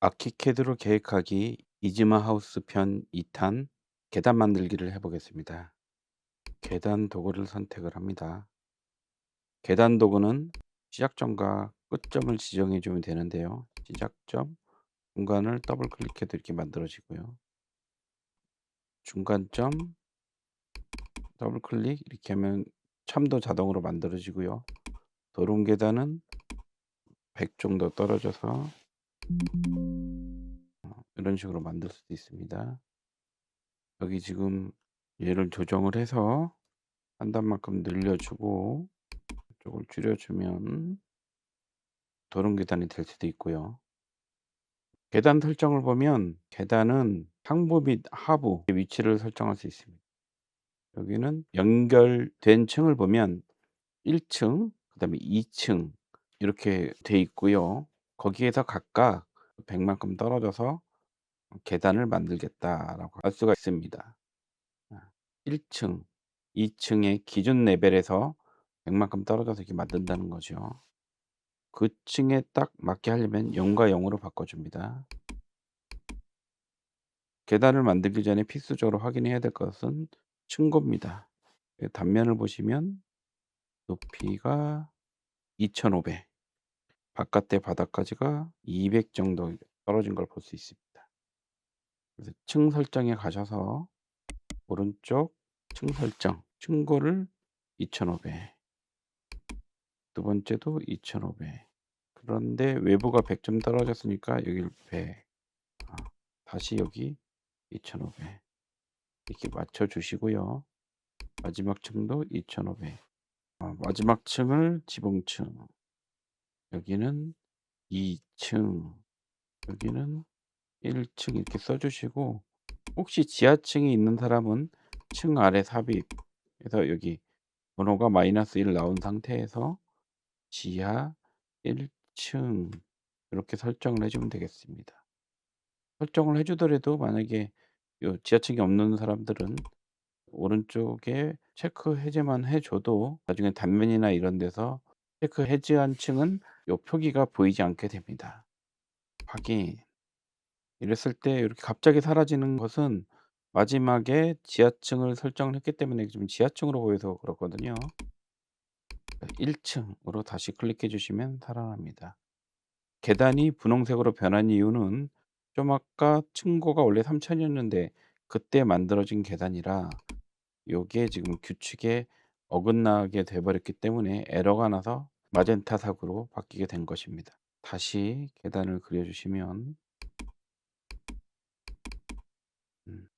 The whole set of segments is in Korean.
아키캐드로 계획하기 이즈마 하우스 편 2탄 계단 만들기를 해 보겠습니다. 계단 도구를 선택을 합니다. 계단 도구는 시작점과 끝점을 지정해 주면 되는데요. 시작점, 중간을 더블 클릭해도 이렇게 만들어지고요. 중간점, 더블 클릭 이렇게 하면 참도 자동으로 만들어지고요. 도름 계단은 100 정도 떨어져서 이런 식으로 만들 수도 있습니다. 여기 지금 얘를 조정을 해서 한 단만큼 늘려주고 이쪽을 줄여주면 도름 계단이 될 수도 있고요. 계단 설정을 보면 계단은 상부 및 하부 위치를 설정할 수 있습니다. 여기는 연결된 층을 보면 1층, 그다음에 2층 이렇게 돼 있고요. 거기에서 각각 100만큼 떨어져서 계단을 만들겠다라고 할 수가 있습니다. 1층, 2층의 기준 레벨에서 100만큼 떨어져서 이렇게 만든다는 거죠. 그 층에 딱 맞게 하려면 0과 0으로 바꿔줍니다. 계단을 만들기 전에 필수적으로 확인해야 될 것은 층고입니다. 단면을 보시면 높이가 2500, 바깥에 바닥까지가 200 정도 떨어진 걸 볼 수 있습니다. 그래서 층 설정에 가셔서 오른쪽 층 설정, 층고를 2500, 두 번째도 2500. 그런데 외부가 100점 떨어졌으니까 여기를 100, 다시 여기 2500 이렇게 맞춰 주시고요. 마지막 층도 2500. 마지막 층을 지붕층, 여기는 2층, 여기는 1층 이렇게 써 주시고, 혹시 지하층이 있는 사람은 층 아래 삽입 해서 여기 번호가 -1 나온 상태에서 지하 1층 이렇게 설정을 해 주면 되겠습니다. 설정을 해 주더라도 만약에 요 지하층이 없는 사람들은 오른쪽에 체크 해제만 해 줘도 나중에 단면이나 이런 데서 체크 해제한 층은 요 표기가 보이지 않게 됩니다. 확인. 이랬을 때 이렇게 갑자기 사라지는 것은 마지막에 지하층을 설정을 했기 때문에 지금 지하층으로 보여서 그렇거든요. 1 층으로 다시 클릭해 주시면 살아납니다. 계단이 분홍색으로 변한 이유는 좀 아까 층고가 원래 3000 이었는데 그때 만들어진 계단이라 요게 지금 규칙에 어긋나게 돼 버렸기 때문에 에러가 나서 마젠타 색으로 바뀌게 된 것입니다. 다시 계단을 그려 주시면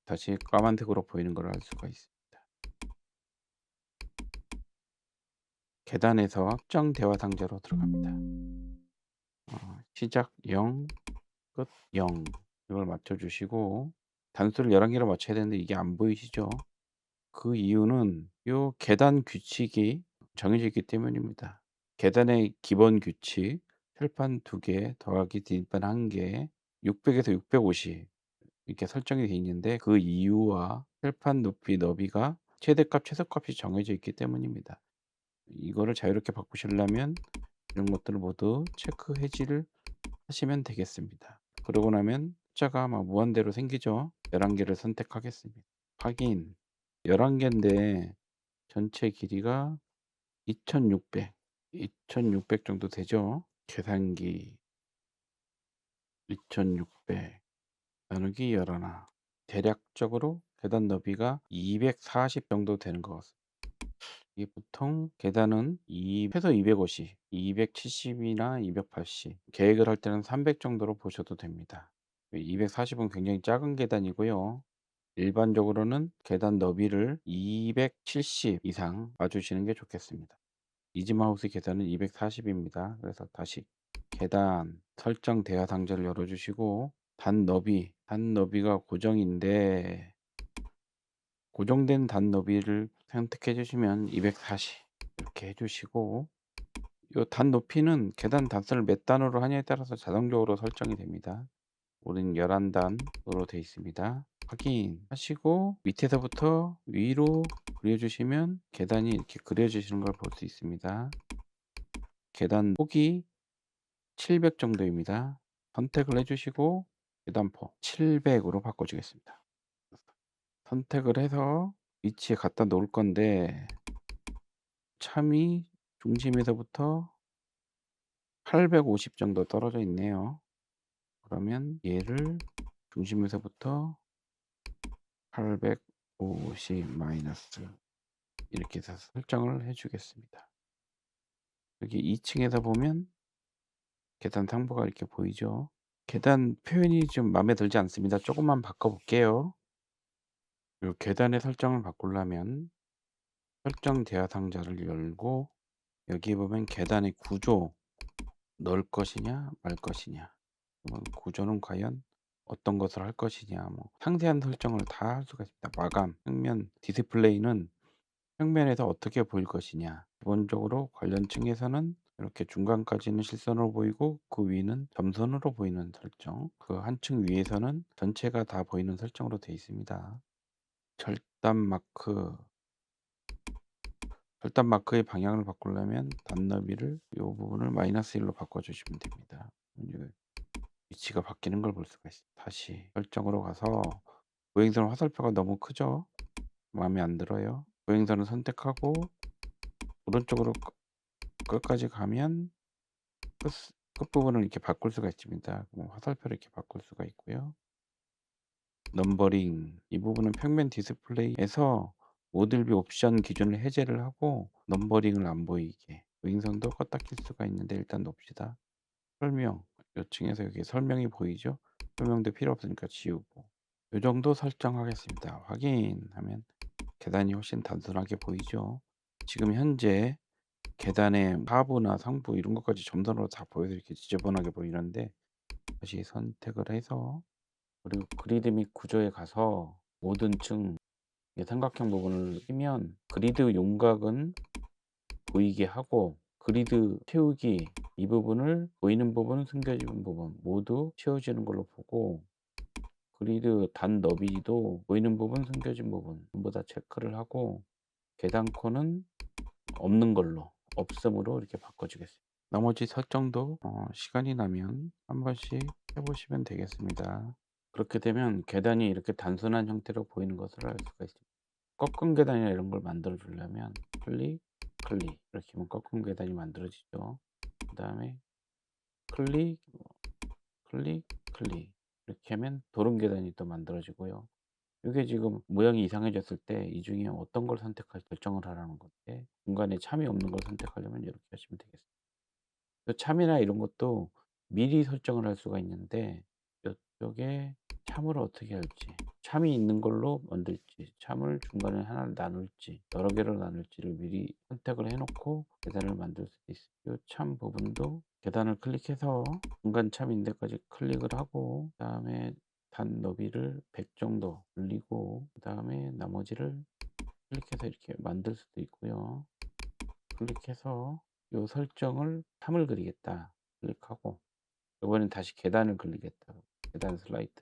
다시 까만색으로 보이는 걸 알 수가 있습니다. 계단에서 확정 대화 상자로 들어갑니다. 시작 0, 끝 0 이걸 맞춰 주시고, 단수를 11개로 맞춰야 되는데 이게 안 보이시죠? 그 이유는 요 계단 규칙이 정해져 있기 때문입니다. 계단의 기본 규칙 철판 2개 더하기 뒷판 1개 600에서 650 이렇게 설정이 되어 있는데, 그 이유와 철판 높이 너비가 최대값 최소값이 정해져 있기 때문입니다. 이거를 자유롭게 바꾸시려면 이런 것들을 모두 체크 해지를 하시면 되겠습니다. 그러고 나면 숫자가 막 무한대로 생기죠. 11개를 선택하겠습니다. 확인. 11개인데 전체 길이가 2600 정도 되죠. 계산기 2600 나누기 11. 대략적으로 계단 너비가 240 정도 되는 것 같습니다. 이게 보통 계단은 최소 250, 270이나 280, 계획을 할 때는 300 정도로 보셔도 됩니다. 240은 굉장히 작은 계단이고요. 일반적으로는 계단 너비를 270 이상 봐주시는 게 좋겠습니다. 이지마우스 계단은 240입니다. 그래서 다시 계단 설정 대화 상자를 열어주시고, 단 너비가 고정인데 고정된 단 너비를 선택해 주시면 240 이렇게 해 주시고, 요 단 높이는 계단 단수를 몇 단으로 하냐에 따라서 자동적으로 설정이 됩니다. 우리는 11단으로 되어 있습니다. 확인하시고 밑에서부터 위로 그려주시면 계단이 이렇게 그려지시는 걸 볼 수 있습니다. 계단 폭이 700 정도입니다. 선택을 해 주시고 계단포 700 으로 바꿔 주겠습니다. 선택을 해서 위치에 갖다 놓을 건데 참이 중심에서부터 850 정도 떨어져 있네요. 그러면 얘를 중심에서부터 850 마이너스 이렇게 해서 설정을 해 주겠습니다. 여기 2 층에서 보면 계단 상부가 이렇게 보이죠. 계단 표현이 좀 마음에 들지 않습니다. 쪼금만 바꿔 볼게요. 요 계단의 설정을 바꾸려면 설정 대화 상자를 열고 여기에 보면 계단의 구조 넣을 것이냐 말 것이냐, 구조는 과연 어떤 것을 할 것이냐, 뭐 상세한 설정을 다 할 수가 있습니다. 마감, 평면 디스플레이는 평면에서 어떻게 보일 것이냐, 기본적으로 관련 층에서는 이렇게 중간까지는 실선으로 보이고 그 위는 점선으로 보이는 설정, 그 한 층 위에서는 전체가 다 보이는 설정으로 되어 있습니다. 절단 마크, 절단 마크의 방향을 바꾸려면 단너비를 이 부분을 마이너스 1로 바꿔 주시면 됩니다. 위치가 바뀌는 걸 볼 수가 있습니다. 다시 설정으로 가서 보행선 화살표가 너무 크죠? 마음에 안 들어요. 보행선을 선택하고 오른쪽으로 끝까지 가면 끝부분을 이렇게 바꿀 수가 있습니다. 화살표를 이렇게 바꿀 수가 있고요. 넘버링, 이 부분은 평면 디스플레이에서 모듈뷰 옵션 기준을 해제를 하고 넘버링을 안 보이게, 보행선도 껐다 킬 수가 있는데 일단 놓읍시다. 설명, 요 층에서 여기 설명이 보이죠? 설명도 필요 없으니까 지우고 요 정도 설정하겠습니다. 확인하면 계단이 훨씬 단순하게 보이죠? 지금 현재 계단의 하부나 상부 이런 것까지 점선으로 다 보여서 이렇게 지저분하게 보이는데, 다시 선택을 해서 그리고 그리드 및 구조에 가서 모든 층 삼각형 부분을 끼면 그리드 윤곽은 보이게 하고 그리드 채우기, 이 부분을 보이는 부분, 숨겨진 부분 모두 채워지는 걸로 보고, 그리드 단 너비도 보이는 부분, 숨겨진 부분 전부 다 체크를 하고 계단 코는 없는 걸로, 없음으로 이렇게 바꿔주겠습니다. 나머지 설정도 시간이 나면 한 번씩 해 보시면 되겠습니다. 그렇게 되면 계단이 이렇게 단순한 형태로 보이는 것을 알 수가 있습니다. 꺾은 계단이나 이런 걸 만들어 주려면 클릭, 클릭 이렇게 하면 꺾은 계단이 만들어지죠. 그 다음에 클릭, 클릭, 클릭 이렇게 하면 도름 계단이 또 만들어지고요. 이게 지금 모양이 이상해졌을 때 이 중에 어떤 걸 선택할지 결정을 하라는 건데, 중간에 참이 없는 걸 선택하려면 이렇게 하시면 되겠습니다. 그 참이나 이런 것도 미리 설정을 할 수가 있는데 이쪽에 참을 어떻게 할지, 참이 있는 걸로 만들지 참을 중간에 하나를 나눌지 여러 개로 나눌지를 미리 선택을 해 놓고 계단을 만들 수도 있어요. 이 참 부분도 계단을 클릭해서 중간 참 있는 데까지 클릭을 하고 그 다음에 단 너비를 100 정도 올리고 그 다음에 나머지를 클릭해서 이렇게 만들 수도 있고요. 클릭해서 요 설정을 참을 그리겠다 클릭하고, 이번엔 다시 계단을 그리겠다, 계단 슬라이드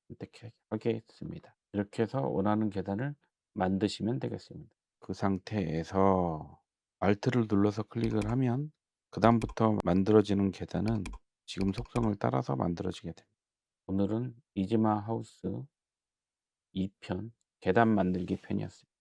선택하겠습니다. 이렇게 해서 원하는 계단을 만드시면 되겠습니다. 그 상태에서 Alt를 눌러서 클릭을 하면 그 다음부터 만들어지는 계단은 지금 속성을 따라서 만들어지게 됩니다. 오늘은 이즈마 하우스 2편 계단 만들기 편이었습니다.